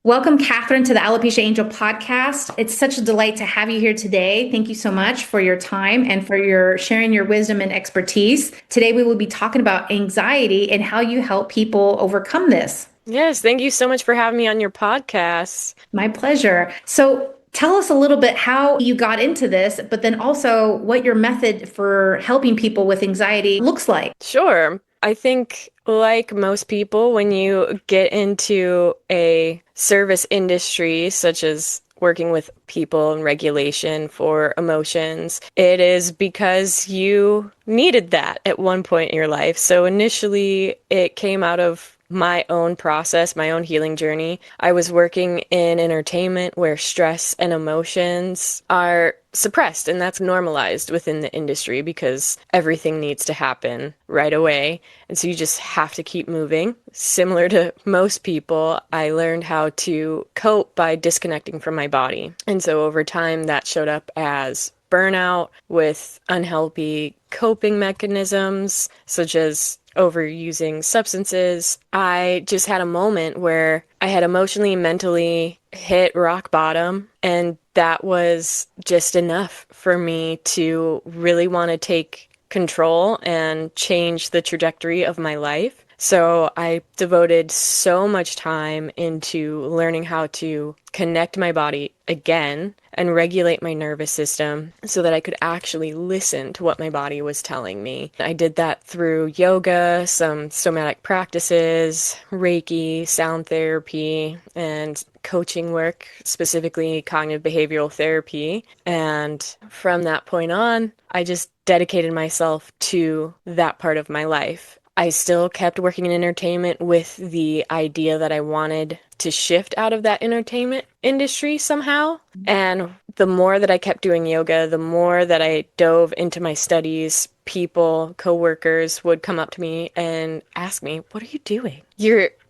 Welcome, Kathryn, to the Alopecia Angel podcast. It's such a delight to have you here today. Thank you so much for your time and for your sharing your wisdom and expertise. Today, we will be talking about anxiety and how you help people overcome this. Yes, thank you so much for having me on your podcast. My pleasure. So, tell us a little bit how you got into this, but then also what your method for helping people with anxiety looks like. Sure. I think, like most people, when you get into a service industry, such as working with people and regulation for emotions, it is because you needed that at one point in your life. So initially, it came out of my own process, my own healing journey. I was working in entertainment where stress and emotions are suppressed, and that's normalized within the industry because everything needs to happen right away. And so you just have to keep moving. Similar to most people, I learned how to cope by disconnecting from my body. And so over time, that showed up as burnout with unhealthy coping mechanisms, such as overusing substances. I just had a moment where I had emotionally and mentally hit rock bottom, and that was just enough for me to really want to take control and change the trajectory of my life. So I devoted so much time into learning how to connect my body again and regulate my nervous system so that I could actually listen to what my body was telling me. I did that through yoga, some somatic practices, Reiki, sound therapy, and coaching work, specifically cognitive behavioral therapy. And from that point on, I just dedicated myself to that part of my life. I still kept working in entertainment with the idea that I wanted to shift out of that entertainment industry somehow. And the more that I kept doing yoga, the more that I dove into my studies, people, coworkers would come up to me and ask me, "What are you doing?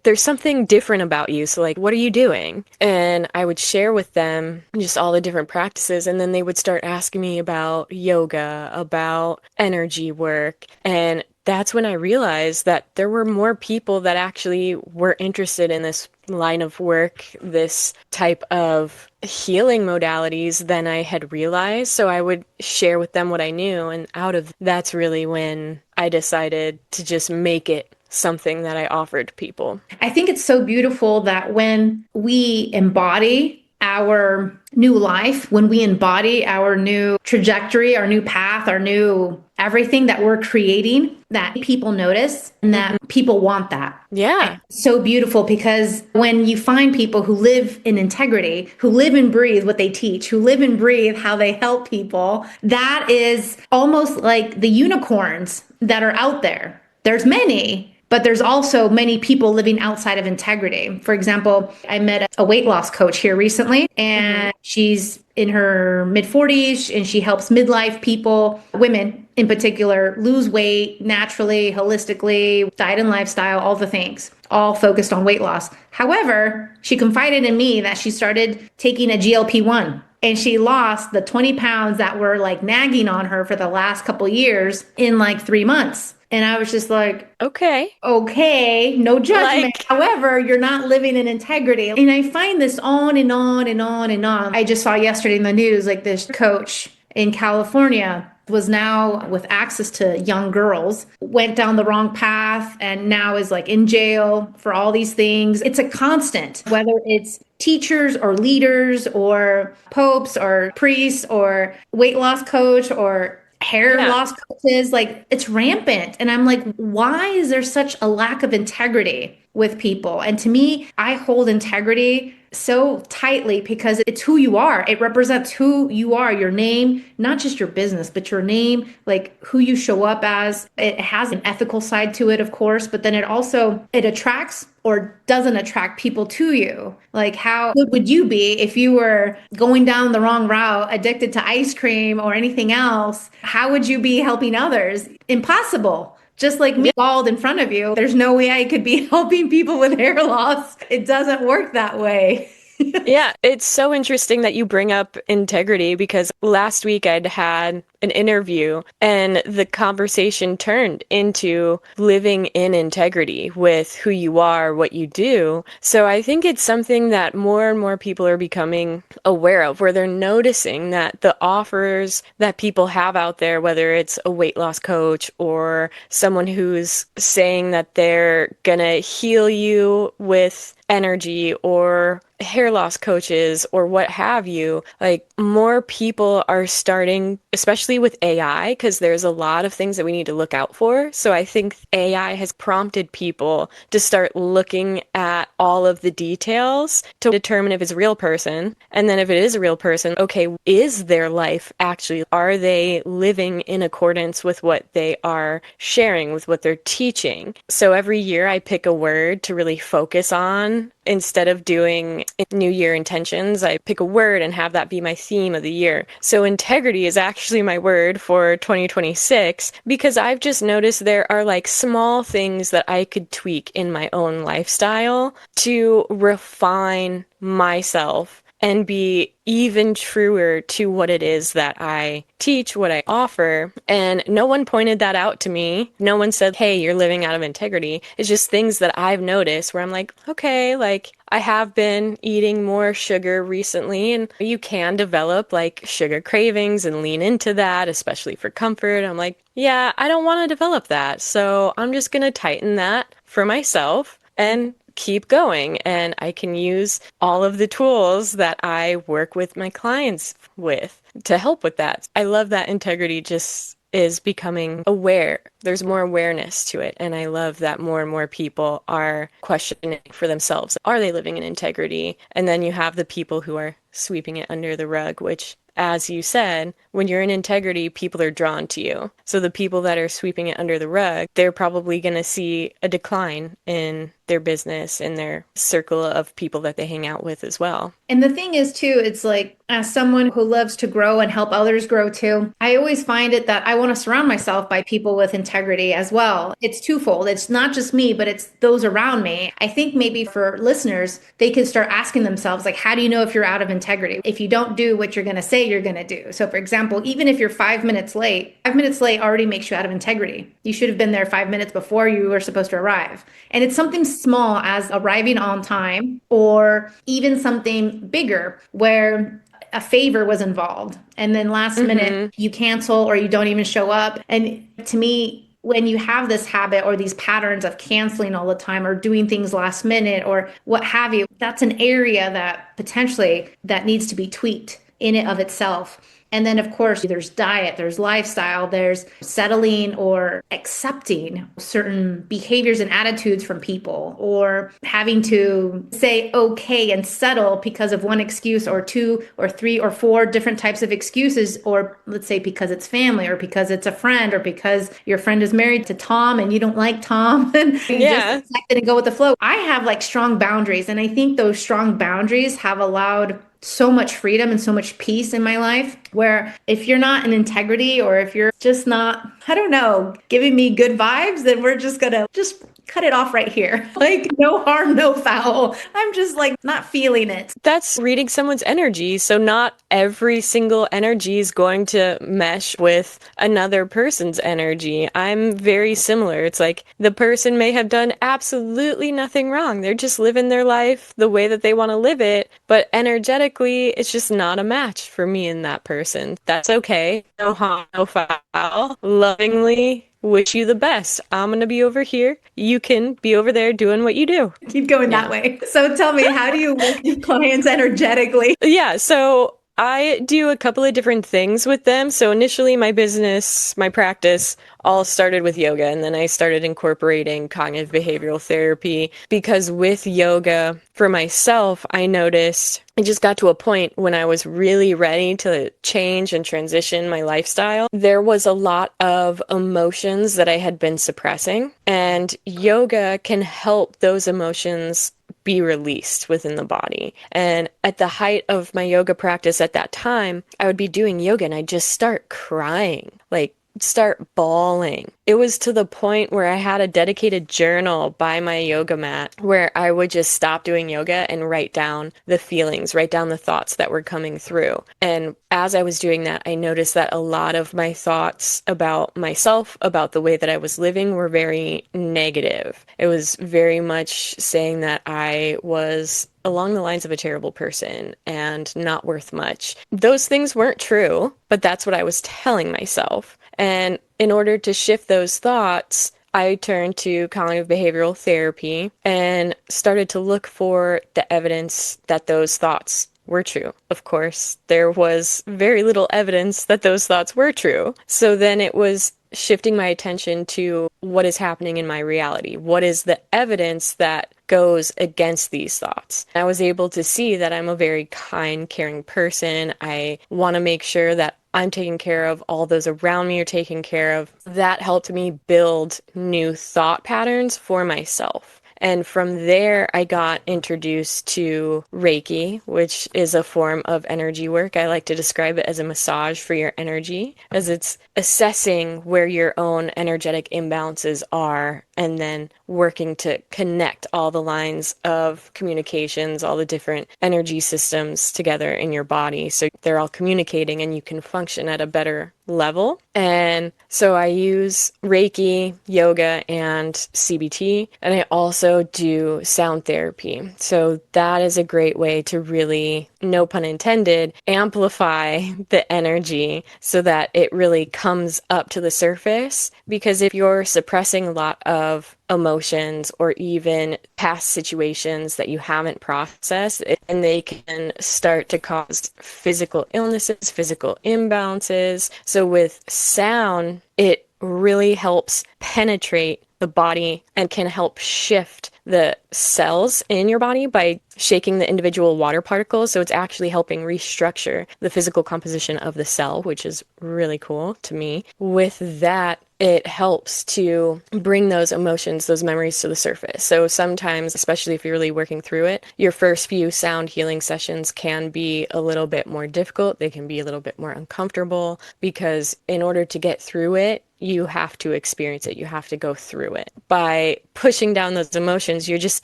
There's something different about you. So like, what are you doing?" And I would share with them just all the different practices. And then they would start asking me about yoga, about energy work. And that's when I realized that there were more people that actually were interested in this line of work, this type of healing modalities than I had realized. So I would share with them what I knew. And out of that's really when I decided to just make it something that I offered people. I think it's so beautiful that when we embody our new life, when we embody our new trajectory, our new path, our new everything that we're creating, that people notice and that people want that. Yeah. It's so beautiful because when you find people who live in integrity, who live and breathe what they teach, who live and breathe how they help people, that is almost like the unicorns that are out there. There's many, but there's also many people living outside of integrity. For example, I met a weight loss coach here recently, and she's in her mid 40s and she helps midlife people, women in particular, lose weight naturally, holistically, diet and lifestyle, all the things, all focused on weight loss. However, she confided in me that she started taking a GLP-1 and she lost the 20 pounds that were like nagging on her for the last couple years in like 3 months. And I was just like, Okay. no judgment. Like, However, you're not living in integrity. And I find this on and on and on and on. I just saw yesterday in the news, like this coach in California was now with access to young girls, went down the wrong path and now is like in jail for all these things. It's a constant, whether it's teachers or leaders or popes or priests or weight loss coach or hair yeah. loss coaches, like it's rampant. And I'm like, why is there such a lack of integrity with people? And to me, I hold integrity so tightly because it's who you are. It represents who you are, your name, not just your business, but your name, like who you show up as. It has an ethical side to it, of course, but then it attracts or doesn't attract people to you. Like how good would you be if you were going down the wrong route, addicted to ice cream or anything else? How would you be helping others? Impossible. Just like me, bald in front of you, there's no way I could be helping people with hair loss. It doesn't work that way. Yeah, it's so interesting that you bring up integrity because last week I'd had an interview and the conversation turned into living in integrity with who you are, what you do. So I think it's something that more and more people are becoming aware of, where they're noticing that the offers that people have out there, whether it's a weight loss coach or someone who's saying that they're gonna heal you with energy or hair loss coaches or what have you, like more people are starting, especially with AI, because there's a lot of things that we need to look out for. So I think AI has prompted people to start looking at all of the details to determine if it's a real person. And then if it is a real person, okay, is their life actually, are they living in accordance with what they are sharing, with what they're teaching? So every year I pick a word to really focus on. Instead of doing New Year intentions, I pick a word and have that be my theme of the year. So integrity is actually my word for 2026 because I've just noticed there are like small things that I could tweak in my own lifestyle to refine myself and be even truer to what it is that I teach, what I offer. And no one pointed that out to me. No one said, hey, you're living out of integrity. It's just things that I've noticed where I'm like, okay, like I have been eating more sugar recently, and you can develop like sugar cravings and lean into that, especially for comfort. I'm like, yeah, I don't want to develop that. So I'm just going to tighten that for myself and keep going. And I can use all of the tools that I work with my clients with to help with that. I love that integrity just is becoming aware. There's more awareness to it. And I love that more and more people are questioning for themselves. Are they living in integrity? And then you have the people who are sweeping it under the rug, which, as you said, when you're in integrity, people are drawn to you. So the people that are sweeping it under the rug, they're probably going to see a decline in their business and their circle of people that they hang out with as well. And the thing is, too, it's like, as someone who loves to grow and help others grow too, I always find it that I want to surround myself by people with integrity as well. It's twofold. It's not just me, but it's those around me. I think maybe for listeners, they could start asking themselves, like, how do you know if you're out of integrity? If you don't do what you're going to say you're going to do. So, for example, even if you're 5 minutes late, 5 minutes late already makes you out of integrity. You should have been there 5 minutes before you were supposed to arrive. And it's something small as arriving on time, or even something bigger where a favor was involved and then last minute Mm-hmm. you cancel or you don't even show up. And to me, when you have this habit or these patterns of canceling all the time or doing things last minute or what have you, that's an area that potentially that needs to be tweaked in and of itself. And then, of course, there's diet, there's lifestyle, there's settling or accepting certain behaviors and attitudes from people, or having to say okay and settle because of one excuse or two or three or four different types of excuses, or let's say because it's family or because it's a friend or because your friend is married to Tom and you don't like Tom and you just Yeah. accept it and go with the flow. I have like strong boundaries, and I think those strong boundaries have allowed so much freedom and so much peace in my life, where if you're not in integrity or if you're just not, I don't know, giving me good vibes, then we're just gonna just cut it off right here. Like no harm, no foul. I'm just like not feeling it. That's reading someone's energy. So not every single energy is going to mesh with another person's energy. I'm very similar. It's like the person may have done absolutely nothing wrong. They're just living their life the way that they want to live it. But energetically, it's just not a match for me and that person. That's okay. No harm, no foul. Lovingly wish you the best. I'm going to be over here. You can be over there doing what you do. Keep going that Yeah. way. So tell me, how do you work with clients energetically? Yeah, so I do a couple of different things with them. So initially, my business, my practice all started with yoga, and then I started incorporating cognitive behavioral therapy because with yoga, for myself, I noticed it just got to a point when I was really ready to change and transition my lifestyle. There was a lot of emotions that I had been suppressing, and yoga can help those emotions be released within the body. And at the height of my yoga practice at that time, I would be doing yoga and I'd just start crying, like start bawling. It was to the point where I had a dedicated journal by my yoga mat where I would just stop doing yoga and write down the feelings, write down the thoughts that were coming through. And as I was doing that, I noticed that a lot of my thoughts about myself, about the way that I was living, were very negative. It was very much saying that I was along the lines of a terrible person and not worth much. Those things weren't true, but that's what I was telling myself. And in order to shift those thoughts, I turned to cognitive behavioral therapy and started to look for the evidence that those thoughts were true. Of course, there was very little evidence that those thoughts were true. So then it was shifting my attention to what is happening in my reality. What is the evidence that goes against these thoughts? I was able to see that I'm a very kind, caring person. I want to make sure that I'm taking care of, all those around me are taken care of. That helped me build new thought patterns for myself. And from there, I got introduced to Reiki, which is a form of energy work. I like to describe it as a massage for your energy, as it's assessing where your own energetic imbalances are and then working to connect all the lines of communications, all the different energy systems together in your body so they're all communicating and you can function at a better level. And so I use Reiki, yoga, and CBT, and I also do sound therapy. So that is a great way to really, no pun intended, amplify the energy so that it really comes up to the surface. Because if you're suppressing a lot of emotions or even past situations that you haven't processed, and they can start to cause physical illnesses, physical imbalances. So with sound, it really helps penetrate the body and can help shift the cells in your body by shaking the individual water particles. So it's actually helping restructure the physical composition of the cell, which is really cool to me. With that, it helps to bring those emotions, those memories to the surface. So sometimes, especially if you're really working through it, your first few sound healing sessions can be a little bit more difficult. They can be a little bit more uncomfortable because in order to get through it, you have to experience it. You have to go through it. By pushing down those emotions, you're just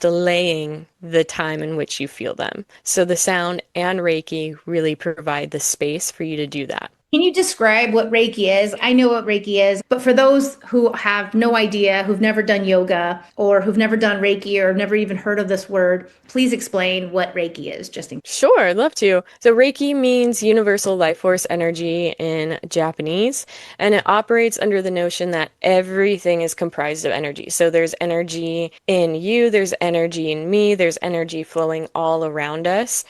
delaying the time in which you feel them. So the sound and Reiki really provide the space for you to do that. Can you describe what Reiki is? I know what Reiki is, but for those who have no idea, who've never done yoga or who've never done Reiki or never even heard of this word, please explain what Reiki is, just in. Sure, I'd love to. So Reiki means universal life force energy in Japanese, and it operates under the notion that everything is comprised of energy. So there's energy in you, there's energy in me, there's energy flowing all around us.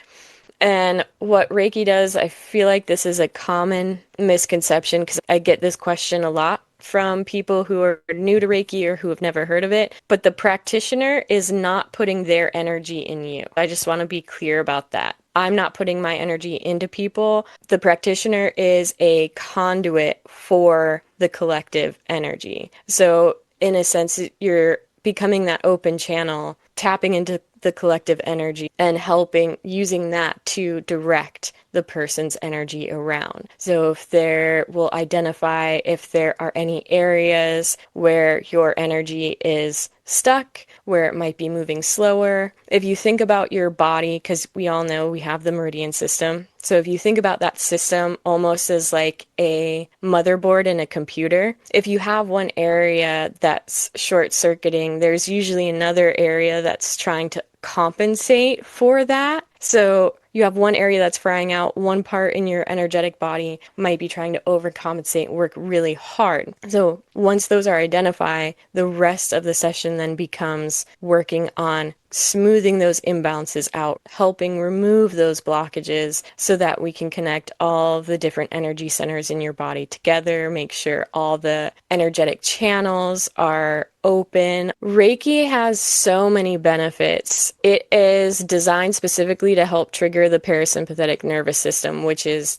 And what Reiki does, I feel like this is a common misconception because I get this question a lot from people who are new to Reiki or who have never heard of it. But the practitioner is not putting their energy in you. I just want to be clear about that. I'm not putting my energy into people. The practitioner is a conduit for the collective energy. So, in a sense, you're becoming that open channel, tapping into the collective energy and helping using that to direct the person's energy around. So if there will identify if there are any areas where your energy is stuck, where it might be moving slower. If you think about your body, because we all know we have the meridian system. So if you think about that system almost as like a motherboard in a computer, if you have one area that's short circuiting, there's usually another area that's trying to compensate for that. So you have one area that's frying out, one part in your energetic body might be trying to overcompensate and work really hard. So once those are identified, the rest of the session then becomes working on smoothing those imbalances out, helping remove those blockages so that we can connect all the different energy centers in your body together, make sure all the energetic channels are open. Reiki has so many benefits. It is designed specifically to help trigger the parasympathetic nervous system,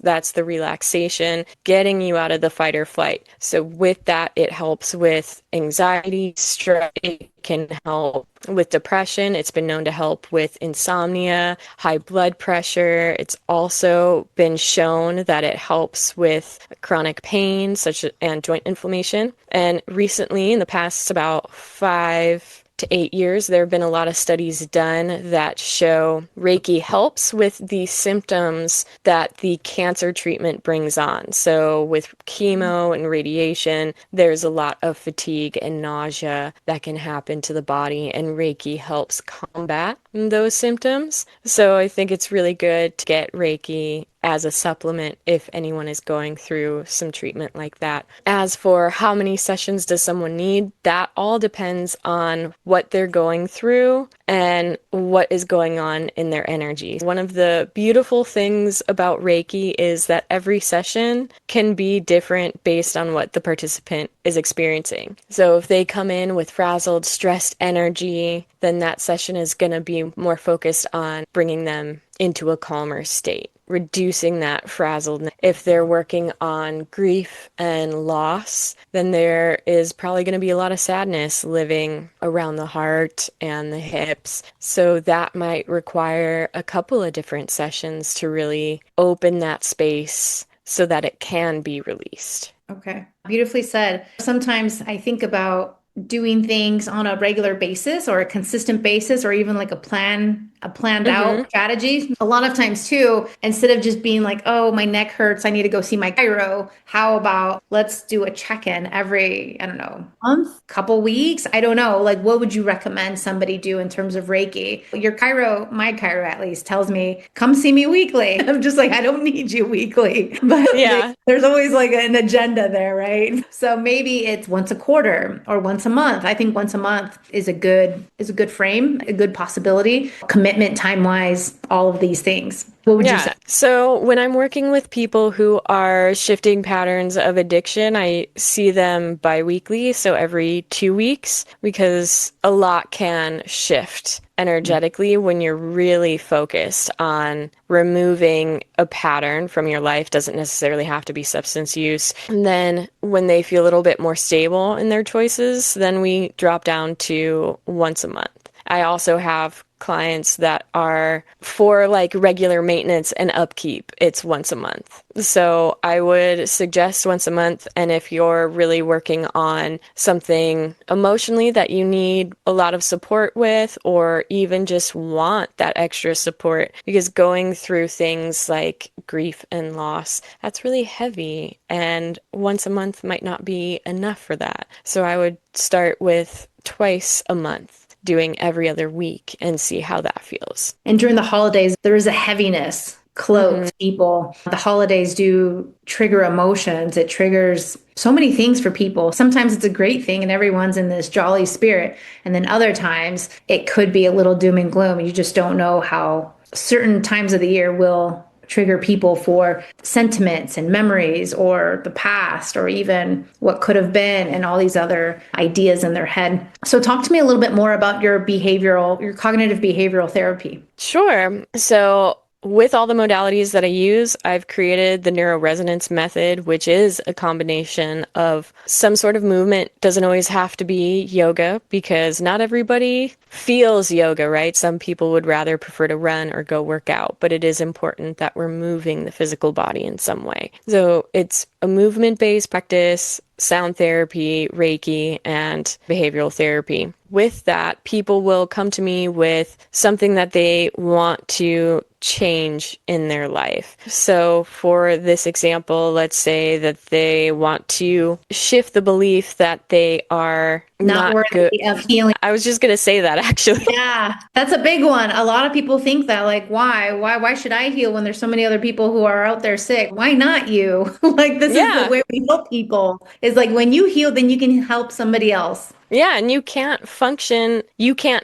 that's the relaxation, getting you out of the fight or flight. So with that, it helps with anxiety, stress, it can help with depression. It's been known to help with insomnia, high blood pressure. It's also been shown that it helps with chronic pain, and joint inflammation. And recently, in the past about 5 to 8 years, there have been a lot of studies done that show Reiki helps with the symptoms that the cancer treatment brings on. So with chemo and radiation, there's a lot of fatigue and nausea that can happen to the body, and Reiki helps combat those symptoms. So I think it's really good to get Reiki as a supplement if anyone is going through some treatment like that. As for how many sessions does someone need, that all depends on what they're going through and what is going on in their energy. One of the beautiful things about Reiki is that every session can be different based on what the participant is experiencing. So if they come in with frazzled, stressed energy, then that session is going to be more focused on bringing them into a calmer state, reducing that frazzledness. If they're working on grief and loss, then there is probably going to be a lot of sadness living around the heart and the hips. So that might require a couple of different sessions to really open that space so that it can be released. Okay. Beautifully said. Sometimes I think about doing things on a regular basis or a consistent basis, or even like a planned out strategy. A lot of times too, instead of just being like, oh, my neck hurts, I need to go see my chiro. How about let's do a check-in every, I don't know, month, couple weeks? I don't know. Like, what would you recommend somebody do in terms of Reiki? Your chiro, my chiro at least, tells me, come see me weekly. I'm just like, I don't need you weekly. But Yeah. there's always like an agenda there, right? So maybe it's once a quarter or once a month. I think once a month is a good frame, a good possibility. Commitment time-wise, all of these things. What would you say? So when I'm working with people who are shifting patterns of addiction, I see them bi-weekly, so every 2 weeks, because a lot can shift energetically when you're really focused on removing a pattern from your life. Doesn't necessarily have to be substance use. And then when they feel a little bit more stable in their choices, then we drop down to once a month. I also have clients that are for like regular maintenance and upkeep. It's once a month. So I would suggest once a month. And if you're really working on something emotionally that you need a lot of support with, or even just want that extra support, because going through things like grief and loss, that's really heavy. And once a month might not be enough for that. So I would start with twice a month, doing every other week, and see how that feels. And during the holidays, there is a heaviness cloaks people. The holidays do trigger emotions. It triggers so many things for people. Sometimes it's a great thing and everyone's in this jolly spirit. And then other times it could be a little doom and gloom. You just don't know how certain times of the year will trigger people for sentiments and memories, or the past, or even what could have been, and all these other ideas in their head. So talk to me a little bit more about your cognitive behavioral therapy. Sure. So with all the modalities that I use, I've created the neuroresonance method, which is a combination of some sort of movement. Doesn't always have to be yoga, because not everybody feels yoga, right? Some people would rather prefer to run or go work out, but it is important that we're moving the physical body in some way. So it's a movement-based practice, sound therapy, Reiki, and behavioral therapy. With that, people will come to me with something that they want to change in their life. So for this example, let's say that they want to shift the belief that they are not worthy good of healing. I was just going to say that, actually. Yeah, that's a big one. A lot of people think that, like, why should I heal when there's so many other people who are out there sick? Why not you? Like, this is the Yeah. way we help people. Is like, when you heal, then you can help somebody else. Yeah, and you can't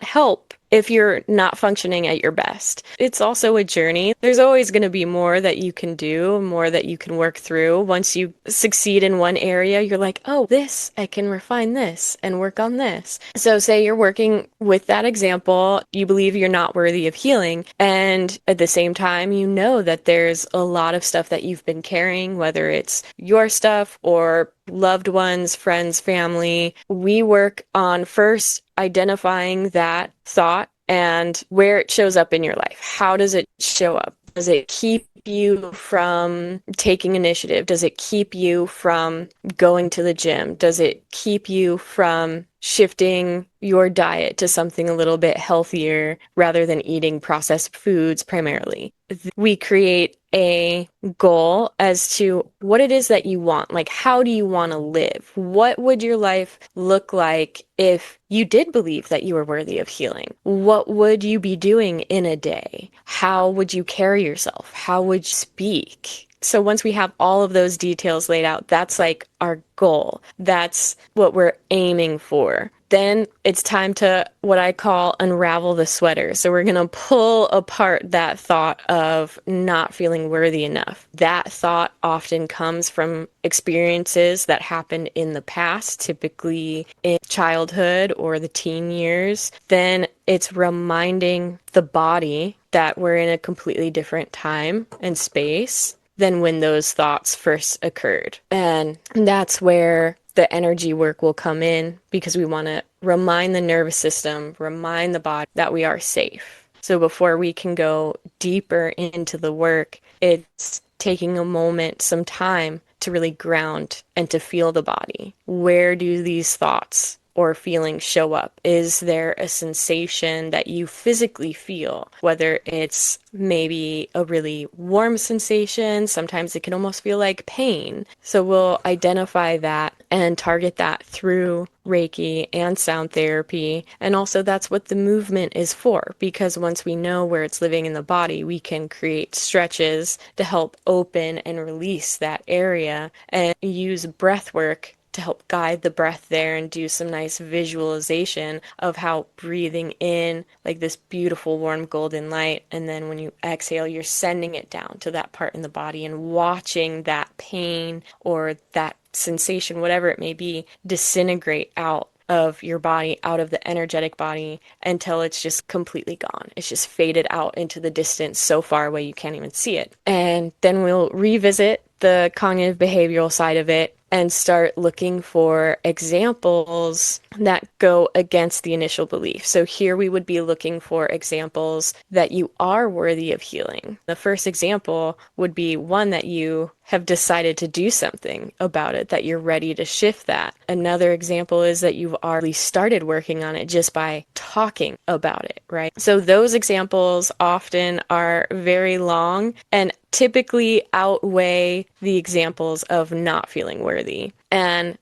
help if you're not functioning at your best. It's also a journey. There's always going to be more that you can do, more that you can work through. Once you succeed in one area, you're like, oh, I can refine this and work on this. So say you're working with that example, you believe you're not worthy of healing, and at the same time, you know that there's a lot of stuff that you've been carrying, whether it's your stuff or loved ones, friends, family. We work on first identifying that thought and where it shows up in your life. How does it show up? Does it keep you from taking initiative? Does it keep you from going to the gym? Does it keep you from shifting your diet to something a little bit healthier rather than eating processed foods primarily? We create a goal as to what it is that you want. Like, how do you want to live? What would your life look like if you did believe that you were worthy of healing? What would you be doing in a day? How would you carry yourself? How would you speak? So once we have all of those details laid out, that's like our goal. That's what we're aiming for. Then it's time to what I call unravel the sweater. So we're going to pull apart that thought of not feeling worthy enough. That thought often comes from experiences that happened in the past, typically in childhood or the teen years. Then it's reminding the body that we're in a completely different time and space than when those thoughts first occurred. And that's where the energy work will come in, because we want to remind the nervous system, remind the body that we are safe. So before we can go deeper into the work, it's taking a moment, some time to really ground and to feel the body. Where do these thoughts or feelings show up? Is there a sensation that you physically feel? Whether it's maybe a really warm sensation, sometimes it can almost feel like pain. So we'll identify that and target that through Reiki and sound therapy. And also that's what the movement is for, because once we know where it's living in the body, we can create stretches to help open and release that area and use breath work to help guide the breath there and do some nice visualization of how breathing in like this beautiful warm golden light, and then when you exhale you're sending it down to that part in the body and watching that pain or that sensation, whatever it may be, disintegrate out of your body, out of the energetic body, until it's just completely gone. It's just faded out into the distance so far away you can't even see it. And then we'll revisit the cognitive behavioral side of it and start looking for examples that go against the initial belief. So here we would be looking for examples that you are worthy of healing. The first example would be one that you have decided to do something about it, that you're ready to shift that. Another example is that you've already started working on it just by talking about it, right? So those examples often are very long and typically outweigh the examples of not feeling worthy. And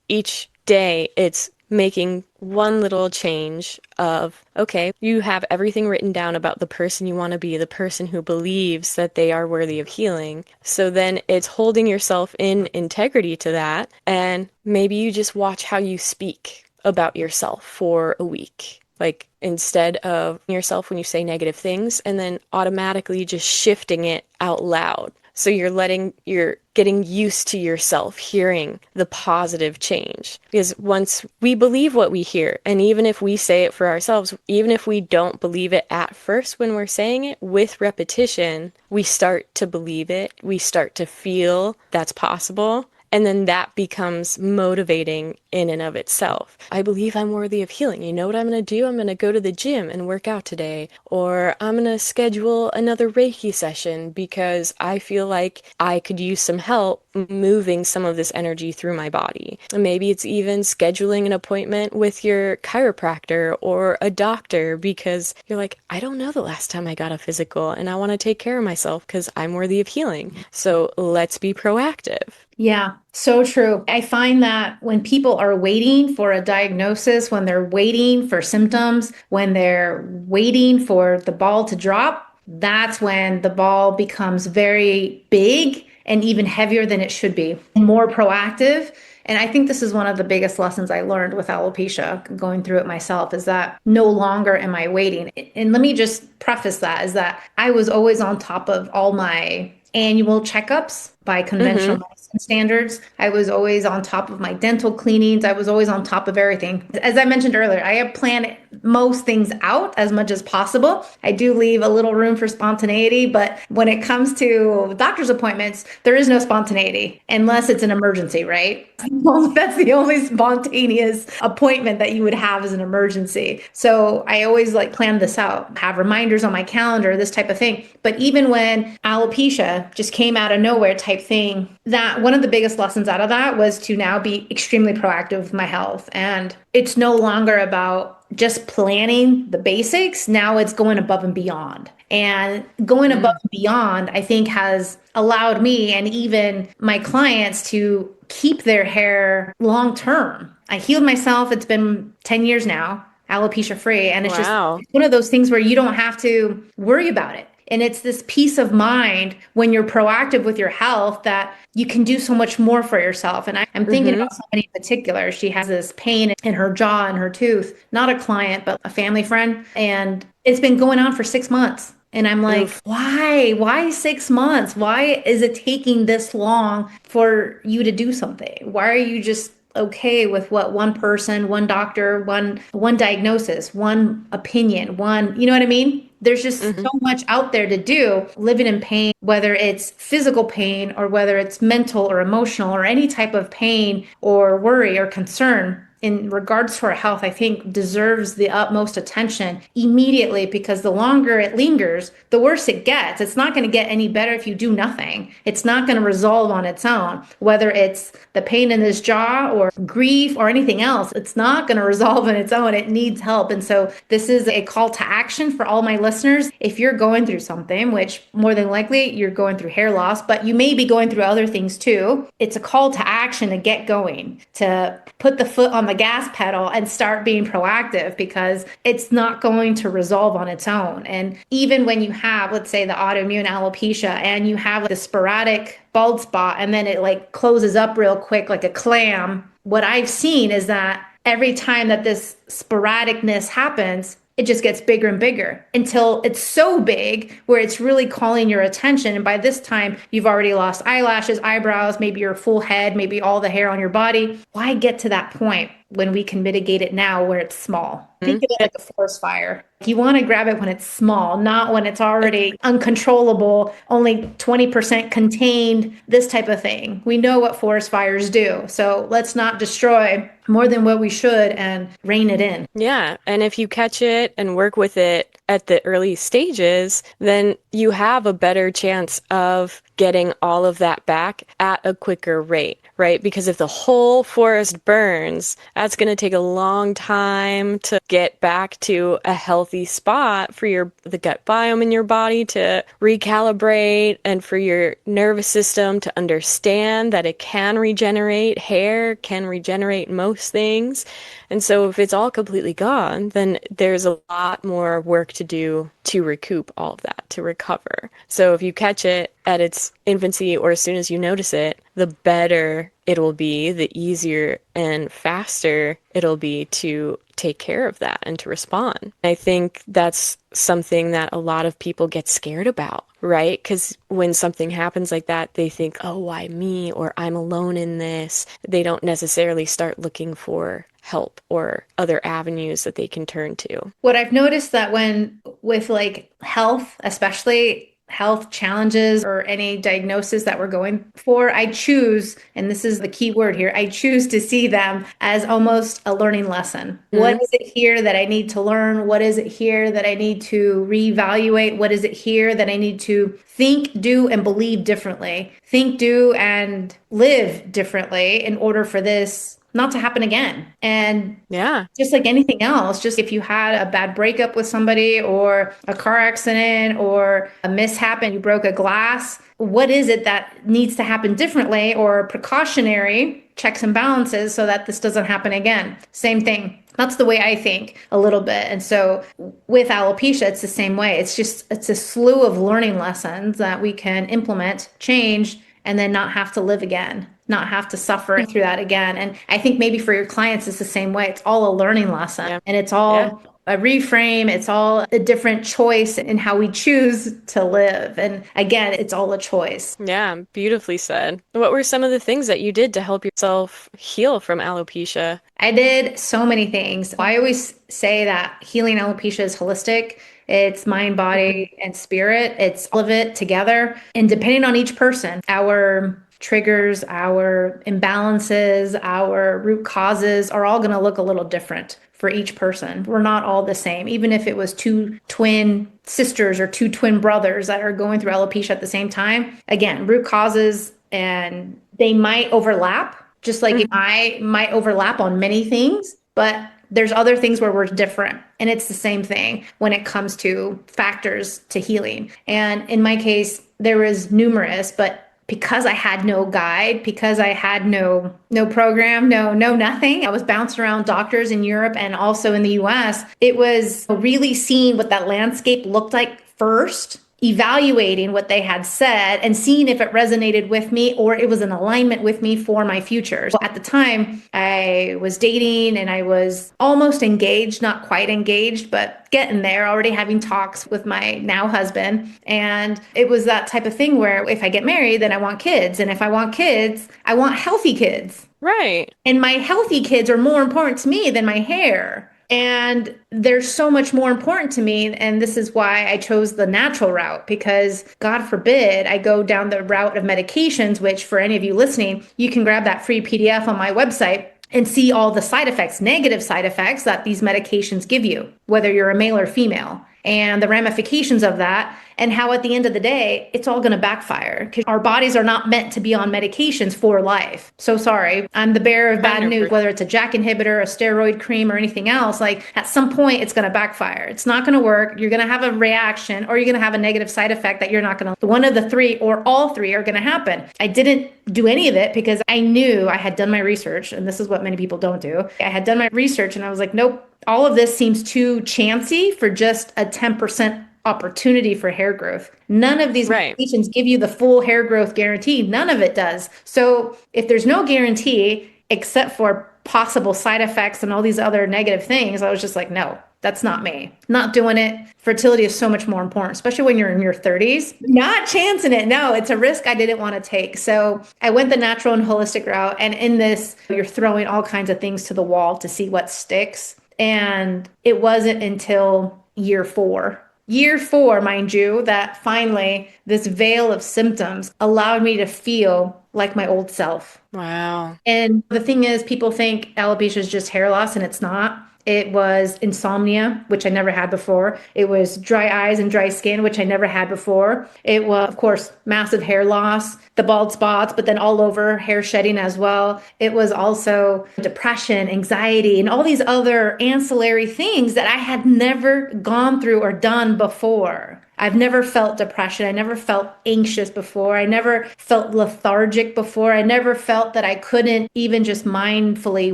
each day it's making one little change of, okay, you have everything written down about the person you want to be, the person who believes that they are worthy of healing. So then it's holding yourself in integrity to that. And maybe you just watch how you speak about yourself for a week. Like, instead of yourself when you say negative things, and then automatically just shifting it out loud. So you're getting used to yourself hearing the positive change. Because once we believe what we hear, and even if we say it for ourselves, even if we don't believe it at first when we're saying it, with repetition, we start to believe it. We start to feel that's possible. And then that becomes motivating in and of itself. I believe I'm worthy of healing. You know what I'm going to do? I'm going to go to the gym and work out today. Or I'm going to schedule another Reiki session because I feel like I could use some help moving some of this energy through my body. And maybe it's even scheduling an appointment with your chiropractor or a doctor because you're like, I don't know the last time I got a physical and I want to take care of myself because I'm worthy of healing. So let's be proactive. Yeah, so true. I find that when people are waiting for a diagnosis, when they're waiting for symptoms, when they're waiting for the ball to drop, that's when the ball becomes very big and even heavier than it should be, more proactive. And I think this is one of the biggest lessons I learned with alopecia, going through it myself, is that no longer am I waiting. And let me just preface that, is that I was always on top of all my annual checkups. by conventional Mm-hmm. medicine standards. I was always on top of my dental cleanings. I was always on top of everything. As I mentioned earlier, I have planned most things out as much as possible. I do leave a little room for spontaneity, but when it comes to doctor's appointments, there is no spontaneity unless it's an emergency, right? Well, that's the only spontaneous appointment that you would have as an emergency. So I always like plan this out, have reminders on my calendar, this type of thing. But even when alopecia just came out of nowhere type thing, that one of the biggest lessons out of that was to now be extremely proactive with my health. And it's no longer about just planning the basics. Now it's going above and beyond. And going above and beyond, I think, has allowed me and even my clients to keep their hair long term. I healed myself. It's been 10 years now, alopecia free. And it's just Wow. it's one of those things where you don't have to worry about it. And it's this peace of mind when you're proactive with your health that you can do so much more for yourself. And I'm thinking Mm-hmm. about somebody in particular. She has this pain in her jaw and her tooth, not a client, but a family friend. And it's been going on for 6 months. And I'm like, Oof. why? Why 6 months? Why is it taking this long for you to do something? Why are you just okay with what one person, one doctor, one diagnosis, one opinion, one, you know what I mean? There's just Mm-hmm. so much out there to do, living in pain, whether it's physical pain or whether it's mental or emotional or any type of pain or worry or concern in regards to our health, I think deserves the utmost attention immediately because the longer it lingers, the worse it gets. It's not going to get any better if you do nothing. It's not going to resolve on its own, whether it's the pain in this jaw or grief or anything else. It's not going to resolve on its own. It needs help. And so this is a call to action for all my listeners. If you're going through something, which more than likely you're going through hair loss, but you may be going through other things too, it's a call to action to get going, to put the foot on the gas pedal and start being proactive because it's not going to resolve on its own. And even when you have, let's say, the autoimmune alopecia and you have the sporadic bald spot and then it like closes up real quick like a clam, what I've seen is that every time that this sporadicness happens, it just gets bigger and bigger until it's so big where it's really calling your attention. And by this time, you've already lost eyelashes, eyebrows, maybe your full head, maybe all the hair on your body. Why get to that point when we can mitigate it now where it's small? Think of it like a forest fire. You want to grab it when it's small, not when it's already uncontrollable, only 20% contained, this type of thing. We know what forest fires do. So let's not destroy more than what we should and rein it in. Yeah, and if you catch it and work with it at the early stages, then you have a better chance of getting all of that back at a quicker rate, right? Because if the whole forest burns, that's going to take a long time to get back to a healthy spot for the gut biome in your body to recalibrate and for your nervous system to understand that it can regenerate. Hair can regenerate most things. And so if it's all completely gone, then there's a lot more work to do to recoup all of that, to recover. So if you catch it at its infancy or as soon as you notice it, the better it'll be, the easier and faster it'll be to take care of that and to respond. I think that's something that a lot of people get scared about, right? Because when something happens like that, they think, oh, why me? Or I'm alone in this. They don't necessarily start looking for help or other avenues that they can turn to. What I've noticed that when with like health, especially health challenges or any diagnosis that we're going for, I choose, and this is the key word here, I choose to see them as almost a learning lesson. What Mm-hmm. is it here that I need to learn? What is it here that I need to reevaluate? What is it here that I need to think, do, and believe differently? Think, do, and live differently in order for this not to happen again. And Yeah. just like anything else, just if you had a bad breakup with somebody or a car accident or a mishap and you broke a glass, what is it that needs to happen differently or precautionary checks and balances so that this doesn't happen again? Same thing. That's the way I think a little bit. And so with alopecia, it's the same way. It's a slew of learning lessons that we can implement, change, and then not have to live again, not have to suffer through that again. And I think maybe for your clients, it's the same way. It's all a learning lesson Yeah. and it's Yeah. all a reframe. It's all a different choice in how we choose to live. And again, it's all a choice. Yeah, beautifully said. What were some of the things that you did to help yourself heal from alopecia? I did so many things. I always say that healing alopecia is holistic. It's mind, Mhm. body, and spirit. It's all of it together. And depending on each person, our triggers, our imbalances, our root causes are all going to look a little different for each person. We're not all the same. Even if it was two twin sisters or two twin brothers that are going through alopecia at the same time, again, root causes and they might overlap, just like Mhm. I might overlap on many things, but there's other things where we're different. And it's the same thing when it comes to factors to healing. And in my case, there was numerous, but because I had no guide, because I had no program, no nothing. I was bouncing around doctors in Europe and also in the US. It was really seeing what that landscape looked like first, evaluating what they had said and seeing if it resonated with me or it was in alignment with me for my future. So at the time, I was dating and I was almost engaged, not quite engaged, but getting there, already having talks with my now husband. And it was that type of thing where if I get married, then I want kids. And if I want kids, I want healthy kids. Right. And my healthy kids are more important to me than my hair. And they're so much more important to me. And this is why I chose the natural route, because God forbid I go down the route of medications, which for any of you listening, you can grab that free PDF on my website and see all the side effects, negative side effects that these medications give you, whether you're a male or female, and the ramifications of that, and how at the end of the day, it's all going to backfire because our bodies are not meant to be on medications for life. So sorry. I'm the bearer of bad news, 100%. whether it's a JAK inhibitor, a steroid cream, or anything else. Like at some point, it's going to backfire. It's not going to work. You're going to have a reaction or you're going to have a negative side effect that you're not going to, one of the three or all three are going to happen. I didn't do any of it because I knew I had done my research, and this is what many people don't do. I had done my research and I was like, nope, all of this seems too chancy for just a 10% opportunity for hair growth. None of these Right. medications give you the full hair growth guarantee. None of it does. So if there's no guarantee except for possible side effects and all these other negative things, I was just like, no, that's not me. Not doing it. Fertility is so much more important, especially when you're in your 30s. Not chancing it. No, it's a risk I didn't want to take. So I went the natural and holistic route. And in this, you're throwing all kinds of things to the wall to see what sticks. And it wasn't until year four, mind you, that finally this veil of symptoms allowed me to feel like my old self. Wow. And the thing is, people think alopecia is just hair loss, and it's not. It was insomnia, which I never had before. It was dry eyes and dry skin, which I never had before. It was, of course, massive hair loss, the bald spots, but then all over hair shedding as well. It was also depression, anxiety, and all these other ancillary things that I had never gone through or done before. I've never felt depression. I never felt anxious before. I never felt lethargic before. I never felt that I couldn't even just mindfully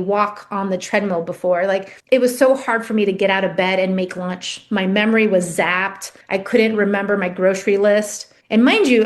walk on the treadmill before. Like it was so hard for me to get out of bed and make lunch. My memory was zapped. I couldn't remember my grocery list. And mind you,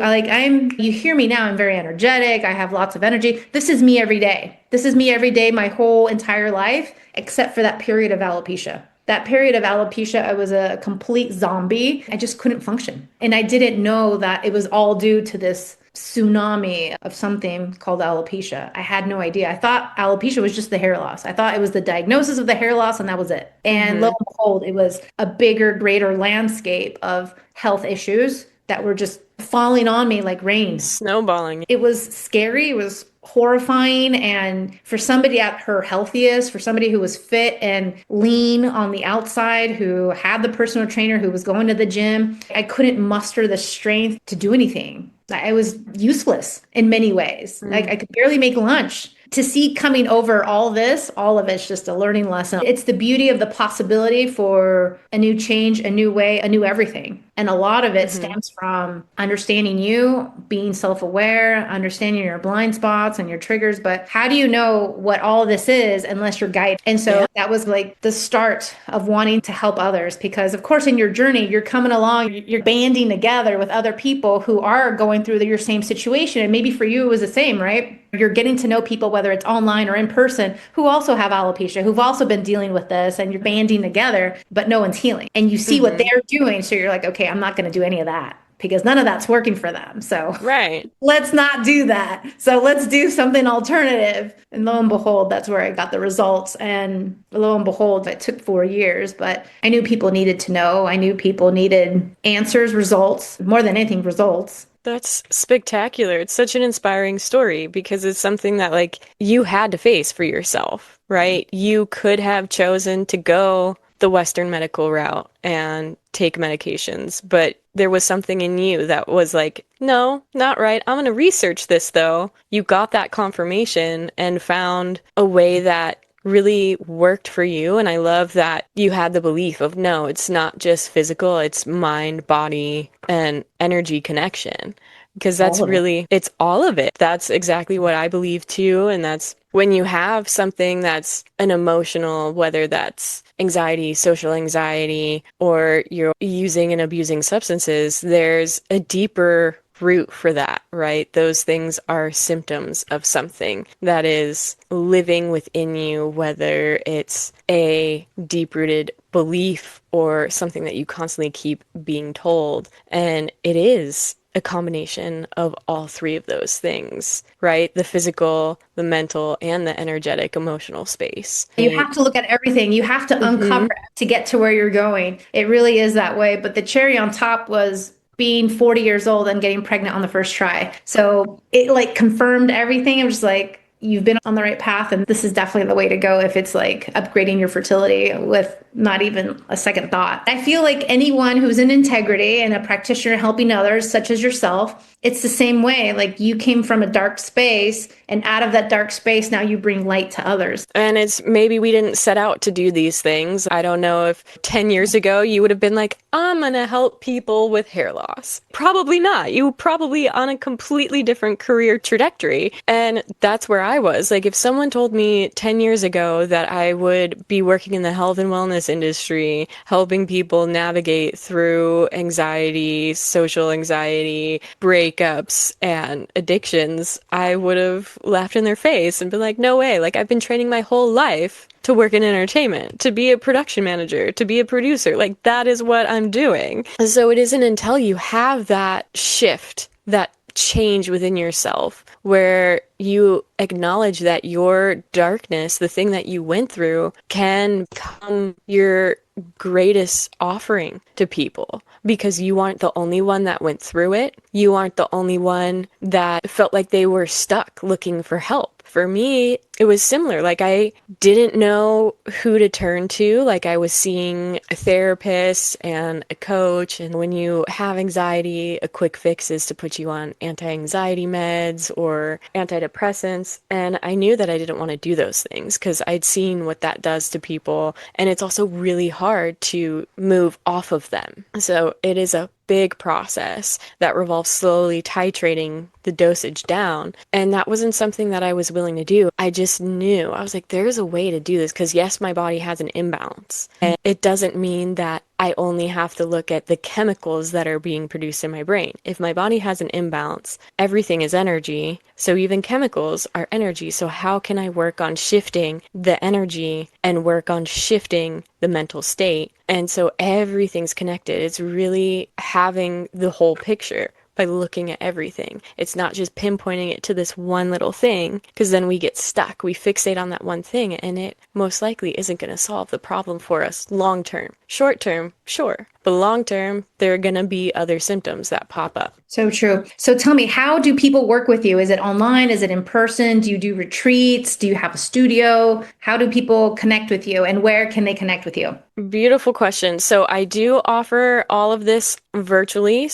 you hear me now, I'm very energetic. I have lots of energy. This is me every day. This is me every day, my whole entire life, except for that period of alopecia. That period of alopecia, I was a complete zombie. I just couldn't function. And I didn't know that it was all due to this tsunami of something called alopecia. I had no idea. I thought alopecia was just the hair loss. I thought it was the diagnosis of the hair loss and that was it. And lo Hmm. and behold, it was a bigger, greater landscape of health issues that were just falling on me like rain. Snowballing. It was scary. It was horrifying. And for somebody at her healthiest, for somebody who was fit and lean on the outside, who had the personal trainer, who was going to the gym, I couldn't muster the strength to do anything. I was useless in many ways. Like Mm. I could barely make lunch. To see coming over all this, all of it's just a learning lesson. It's the beauty of the possibility for a new change, a new way, a new everything. And a lot of it Hmm. stems from understanding you, being self-aware, understanding your blind spots and your triggers. But how do you know what all of this is unless you're guided? And so Yeah. that was like the start of wanting to help others because, of course, in your journey, you're coming along, you're banding together with other people who are going through your same situation. And maybe for you, it was the same, right? You're getting to know people, whether it's online or in person, who also have alopecia, who've also been dealing with this, and you're banding together, but no one's healing. And you see what Hmm. they're doing. So you're like, okay, I'm not going to do any of that because none of that's working for them. So Right. let's not do that. So let's do something alternative. And lo and behold, that's where I got the results. And lo and behold, it took 4 years, but I knew people needed to know. I knew people needed answers, results, more than anything, results. That's spectacular. It's such an inspiring story because it's something that like you had to face for yourself, right? You could have chosen to go the Western medical route and take medications, but there was something in you that was like, no, not right. I'm going to research this though. You got that confirmation and found a way that really worked for you. And I love that you had the belief of no, it's not just physical, it's mind, body, and energy connection. Because that's All of it. really, it's all of it. That's exactly what I believe too. And that's when you have something that's an emotional, whether that's anxiety, social anxiety, or you're using and abusing substances, there's a deeper root for that, right? Those things are symptoms of something that is living within you, whether it's a deep rooted belief or something that you constantly keep being told. And it is a combination of all three of those things, right? The physical, the mental, and the energetic, emotional space. You have to look at everything. You have to uncover Mm-hmm. it to get to where you're going. It really is that way. But the cherry on top was being 40 years old and getting pregnant on the first try. So it like confirmed everything. I'm just like, you've been on the right path, and this is definitely the way to go if it's like upgrading your fertility with not even a second thought. I feel like anyone who's in integrity and a practitioner helping others, such as yourself, it's the same way. Like you came from a dark space, and out of that dark space, now you bring light to others. And it's maybe we didn't set out to do these things. I don't know if 10 years ago you would have been like, I'm gonna help people with hair loss. Probably not. You were probably on a completely different career trajectory. And that's where I was. Like, if someone told me 10 years ago that I would be working in the health and wellness industry, helping people navigate through anxiety, social anxiety, breakups, and addictions, I would have laughed in their face and been like, no way. Like, I've been training my whole life to work in entertainment, to be a production manager, to be a producer. Like, that is what I'm doing. So it isn't until you have that shift, that change within yourself, where you acknowledge that your darkness, the thing that you went through, can become your greatest offering to people because you aren't the only one that went through it. You aren't the only one that felt like they were stuck looking for help. For me, it was similar. Like, I didn't know who to turn to. Like, I was seeing a therapist and a coach. And when you have anxiety, a quick fix is to put you on anti-anxiety meds or antidepressants. And I knew that I didn't want to do those things because I'd seen what that does to people. And it's also really hard to move off of them. So it is a big process that revolves slowly titrating the dosage down. And that wasn't something that I was willing to do. I just knew. I was like, there's a way to do this because, yes, my body has an imbalance. And it doesn't mean that I only have to look at the chemicals that are being produced in my brain. If my body has an imbalance, everything is energy. So even chemicals are energy. So how can I work on shifting the energy and work on shifting the mental state? And so everything's connected. It's really having the whole picture by looking at everything. It's not just pinpointing it to this one little thing, because then we get stuck. We fixate on that one thing, and it most likely isn't going to solve the problem for us long term. Short term, sure. But long term, there are going to be other symptoms that pop up. So true. So tell me, how do people work with you? Is it online? Is it in person? Do you do retreats? Do you have a studio? How do people connect with you, and where can they connect with you? Beautiful question. So I do offer all of this virtually.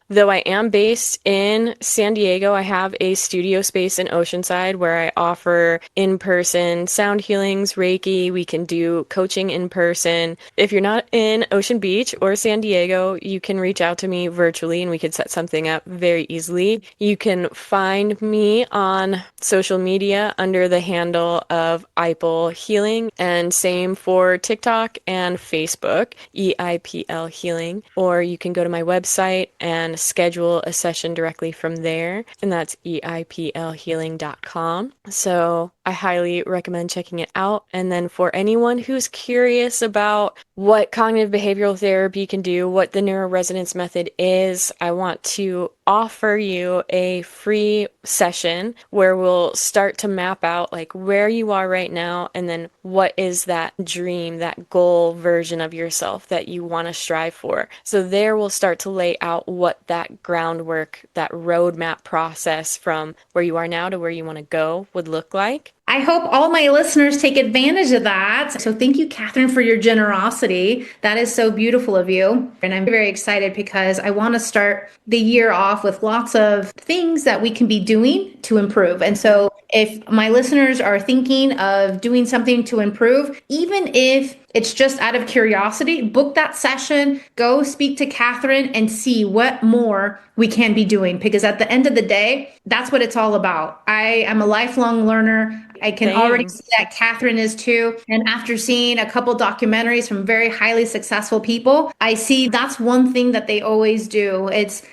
Though I am based in San Diego, I have a studio space in Oceanside where I offer in-person sound healings, Reiki. We can do coaching in person. If you're not in Oceanside, Ocean Beach or San Diego, you can reach out to me virtually and we could set something up very easily. You can find me on social media under the handle of Eipl Healing, and same for TikTok and Facebook, EIPL Healing. Or you can go to my website and schedule a session directly from there, and that's eiplhealing.com. So I highly recommend checking it out. And then for anyone who's curious about what cognitive behavioral therapy can do, what the neuroresonance method is, I want to offer you a free session where we'll start to map out like where you are right now, and then what is that dream, that goal version of yourself that you want to strive for. So there we'll start to lay out what that groundwork, that roadmap process from where you are now to where you want to go would look like. I hope all my listeners take advantage of that. So thank you, Kathryn, for your generosity. That is so beautiful of you. And I'm very excited because I want to start the year off with lots of things that we can be doing to improve. And so if my listeners are thinking of doing something to improve, even if it's just out of curiosity, book that session, go speak to Kathryn and see what more we can be doing. Because at the end of the day, that's what it's all about. I am a lifelong learner. I can already see that Kathryn is too. And after seeing a couple documentaries from very highly successful people, I see that's one thing that they always do.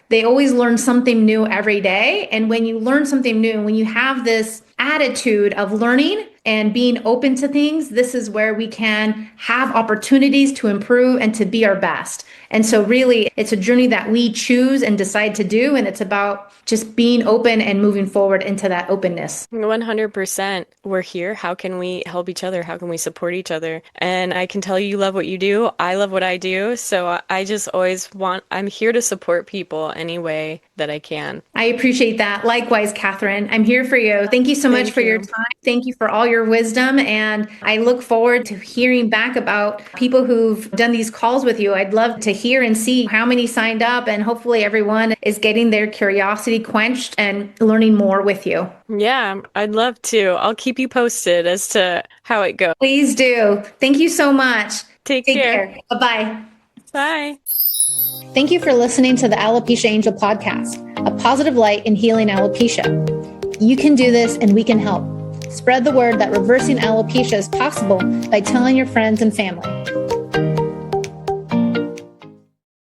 They always learn something new every day. And when you learn something new, when you have this attitude of learning and being open to things, this is where we can have opportunities to improve and to be our best. And so really, it's a journey that we choose and decide to do. And it's about just being open and moving forward into that openness. 100%. We're here. How can we help each other? How can we support each other? And I can tell you love what you do. I love what I do. So I just I'm here to support people any way that I can. I appreciate that. Likewise, Kathryn, I'm here for you. Thank you so much for your time. Thank you for all your wisdom. And I look forward to hearing back about people who've done these calls with you. I'd love to hear and see how many signed up, and hopefully everyone is getting their curiosity quenched and learning more with you. Yeah, I'd love to. I'll keep you posted as to how it goes. Please do. Thank you so much. Take care. Bye-bye. Bye. Thank you for listening to the Alopecia Angel podcast, a positive light in healing alopecia. You can do this and we can help. Spread the word that reversing alopecia is possible by telling your friends and family.